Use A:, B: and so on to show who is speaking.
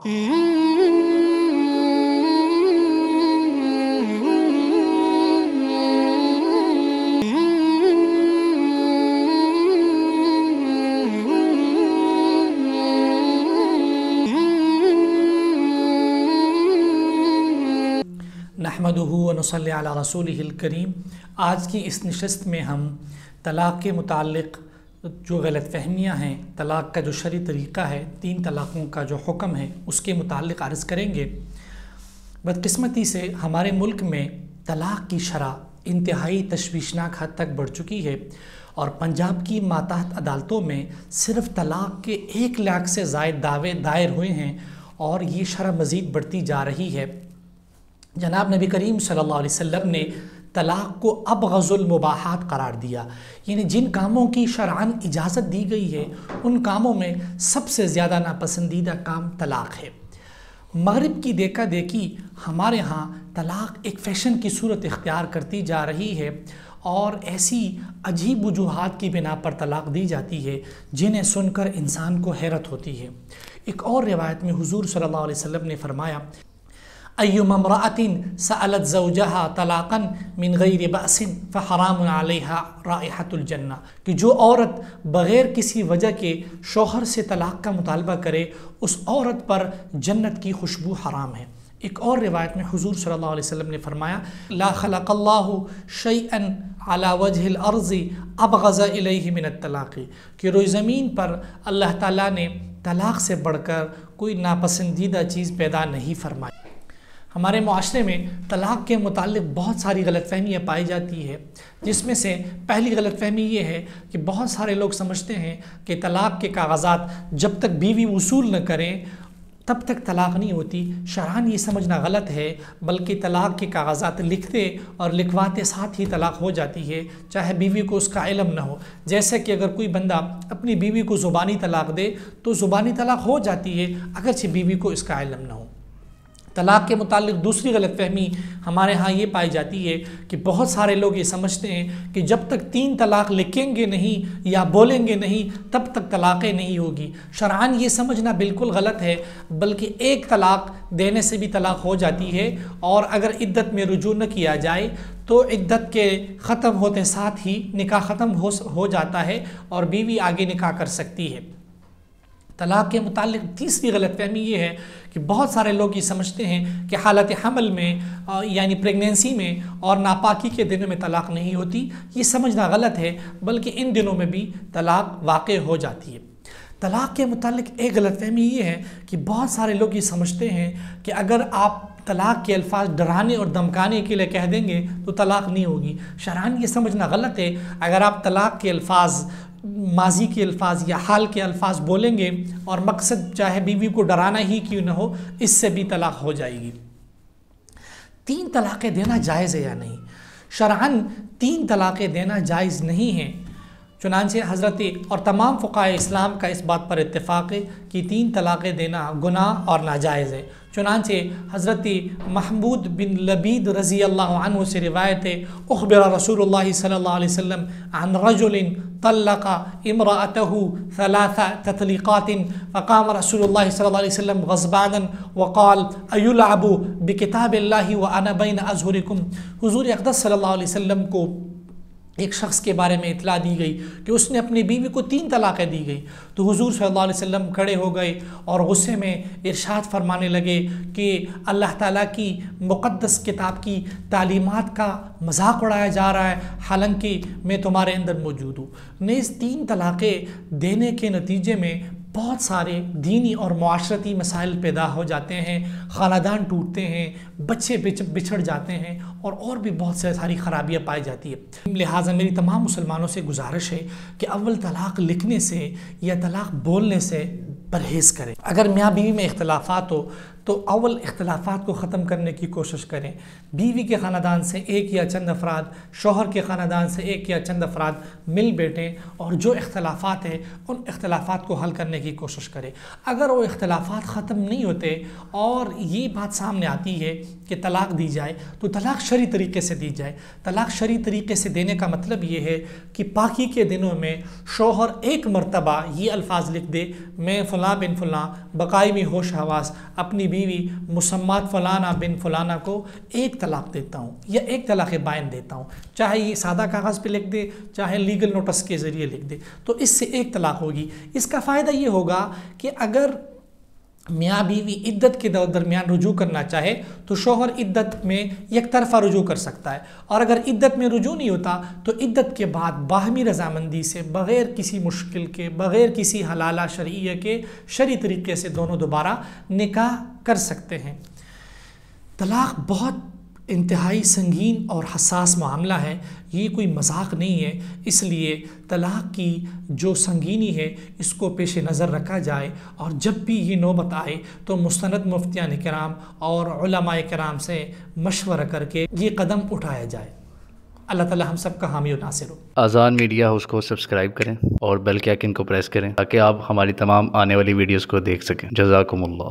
A: نحمدہ و نصلی علی رسولہ الکریم۔ آج کی اس نشست میں ہم طلاق کے متعلق جو غلط فہمیاں ہیں، طلاق کا جو شرعی طریقہ ہے، 3 طلاقوں کا جو حکم ہے، اس کے متعلق عرض کریں گے۔ بدقسمتی سے ہمارے ملک میں طلاق کی شرح انتہائی تشویشناک حد تک بڑھ چکی ہے، اور پنجاب کی ماتحت عدالتوں میں صرف طلاق کے 1 لاکھ سے زائد دعوے دائر ہوئے ہیں، اور یہ شرح مزید بڑھتی جا رہی ہے۔ جناب نبی کریم صلی اللہ علیہ وسلم نے طلاق کو ابغض المباحات قرار دیا، یعنی جن کاموں کی شرعاً اجازت دی گئی ہے ان کاموں میں سب سے زیادہ ناپسندیدہ کام طلاق ہے۔ مغرب کی دیکھا دیکھی ہمارے ہاں طلاق ایک فیشن کی صورت اختیار کرتی جا رہی ہے، اور ایسی عجیب وجوہات کی بنا پر طلاق دی جاتی ہے جنہیں سن کر انسان کو حیرت ہوتی ہے۔ ایک اور روایت میں حضور صلی اللہ علیہ وسلم نے فرمایا، ایما امرأة سألت زوجها طلاقا من غیر بأس فحرام علیها رائحة الجنہ، کہ جو عورت بغیر کسی وجہ کے شوہر سے طلاق کا مطالبہ کرے اس عورت پر جنت کی خوشبو حرام ہے۔ ایک اور روایت میں حضور صلی اللہ علیہ وسلم نے فرمایا، لا خلق اللہ شیئا علی وجہ الارض ابغض الیہ من الطلاق، کہ روئے زمین پر اللہ تعالیٰ نے طلاق سے بڑھ کر کوئی ناپسندیدہ چیز پیدا نہیں فرمائی۔ ہمارے معاشرے میں طلاق کے متعلق بہت ساری غلط فہمیاں پائی جاتی ہے، جس میں سے پہلی غلط فہمی یہ ہے کہ بہت سارے لوگ سمجھتے ہیں کہ طلاق کے کاغذات جب تک بیوی وصول نہ کریں تب تک طلاق نہیں ہوتی۔ شرعاً یہ سمجھنا غلط ہے، بلکہ طلاق کے کاغذات لکھتے اور لکھواتے ساتھ ہی طلاق ہو جاتی ہے، چاہے بیوی کو اس کا علم نہ ہو۔ جیسے کہ اگر کوئی بندہ اپنی بیوی کو زبانی طلاق دے تو زبانی طلاق ہو جاتی ہے اگرچہ بیوی کو اس کا علم نہ ہو۔ طلاق کے متعلق دوسری غلط فہمی ہمارے ہاں یہ پائی جاتی ہے کہ بہت سارے لوگ یہ سمجھتے ہیں کہ جب تک 3 طلاق لکھیں گے نہیں یا بولیں گے نہیں تب تک طلاقیں نہیں ہوگی۔ شرعاً یہ سمجھنا بالکل غلط ہے، بلکہ 1 طلاق دینے سے بھی طلاق ہو جاتی ہے، اور اگر عدت میں رجوع نہ کیا جائے تو عدت کے ختم ہوتے ساتھ ہی نکاح ختم ہو جاتا ہے اور بیوی آگے نکاح کر سکتی ہے۔ طلاق کے متعلق تیسری غلط فہمی یہ ہے کہ بہت سارے لوگ یہ سمجھتے ہیں کہ حالت حمل میں یعنی پریگنینسی میں اور ناپاکی کے دنوں میں طلاق نہیں ہوتی۔ یہ سمجھنا غلط ہے، بلکہ ان دنوں میں بھی طلاق واقع ہو جاتی ہے۔ طلاق کے متعلق ایک غلط فہمی یہ ہے کہ بہت سارے لوگ یہ سمجھتے ہیں کہ اگر آپ طلاق کے الفاظ ڈرانے اور دمکانے کے لیے کہہ دیں گے تو طلاق نہیں ہوگی۔ شرعاً یہ سمجھنا غلط ہے۔ اگر آپ طلاق کے الفاظ ماضی کے الفاظ یا حال کے الفاظ بولیں گے اور مقصد چاہے بیوی کو ڈرانا ہی کیوں نہ ہو، اس سے بھی طلاق ہو جائے گی۔ 3 طلاقیں دینا جائز ہے یا نہیں؟ شرعاً 3 طلاقیں دینا جائز نہیں ہے، چنانچہ حضرت اور تمام فقہائے اسلام کا اس بات پر اتفاق ہے کہ 3 طلاقیں دینا گناہ اور ناجائز ہے۔ چنانچہ حضرت محمود بن لبید رضی اللہ عنہ سے روایت ہے، اخبر رسول اللہ صلی اللہ علیہ وسلم عن رجل طلق امرأته 3 تطلیقات فقام رسول اللہ صلی اللہ علیہ وسلم غضبانا وقال ایلعب بکتاب اللہ وانا بین اظہرکم۔ حضور اقدس صلی اللہ علیہ وسلم کو ایک شخص کے بارے میں اطلاع دی گئی کہ اس نے اپنی بیوی کو 3 طلاقیں دی گئی، تو حضور صلی اللہ علیہ وسلم کھڑے ہو گئے اور غصے میں ارشاد فرمانے لگے کہ اللہ تعالیٰ کی مقدس کتاب کی تعلیمات کا مذاق اڑایا جا رہا ہے، حالانکہ میں تمہارے اندر موجود ہوں۔ نیز 3 طلاقیں دینے کے نتیجے میں بہت سارے دینی اور معاشرتی مسائل پیدا ہو جاتے ہیں، خاندان ٹوٹتے ہیں، بچے بچھڑ جاتے ہیں، اور بھی بہت ساری خرابیاں پائی جاتی ہے۔ لہٰذا میری تمام مسلمانوں سے گزارش ہے کہ اول طلاق لکھنے سے یا طلاق بولنے سے پرہیز کریں۔ اگر میاں بیوی میں اختلافات ہو تو اول اختلافات کو ختم کرنے کی کوشش کریں. بیوی کے خاندان سے ایک یا چند افراد، شوہر کے خاندان سے ایک یا چند افراد مل بیٹھیں اور جو اختلافات ہیں ان اختلافات کو حل کرنے کی کوشش کریں. اگر وہ اختلافات ختم نہیں ہوتے اور یہ بات سامنے آتی ہے کہ طلاق دی جائے تو طلاق شرعی طریقے سے دی جائے. طلاق شرعی طریقے سے دینے کا مطلب یہ ہے کہ پاکی کے دنوں میں شوہر ایک مرتبہ یہ الفاظ لکھ دے: میں فلاں بن فلاں بقائے میں ہوش حواس اپنی بیوی مسمات فلانا بن فلانا کو ایک طلاق دیتا ہوں یا ایک طلاق بائن دیتا ہوں. چاہے یہ سادہ کاغذ پہ لکھ دے، چاہے لیگل نوٹس کے ذریعے لکھ دے، تو اس سے ایک طلاق ہوگی. اس کا فائدہ یہ ہوگا کہ اگر میاں بیوی عدت کے درمیان رجوع کرنا چاہے تو شوہر عدت میں یک طرفہ رجوع کر سکتا ہے، اور اگر عدت میں رجوع نہیں ہوتا تو عدت کے بعد باہمی رضامندی سے بغیر کسی مشکل کے، بغیر کسی حلالہ شرعیہ کے، شرعی طریقے سے دونوں دوبارہ نکاح کر سکتے ہیں. طلاق بہت انتہائی سنگین اور حساس معاملہ ہے، یہ کوئی مذاق نہیں ہے. اس لیے طلاق کی جو سنگینی ہے اس کو پیش نظر رکھا جائے، اور جب بھی یہ نوبت آئے تو مستند مفتیان کرام اور علماء کرام سے مشورہ کر کے یہ قدم اٹھایا جائے. اللہ تعالی ہم سب کا حامی و ناصر ہو.
B: آذان میڈیا ہاؤس کو سبسکرائب کریں اور بیل کے آئیکن کو پریس کریں تاکہ آپ ہماری تمام آنے والی ویڈیوز کو دیکھ سکیں. جزاکم اللہ.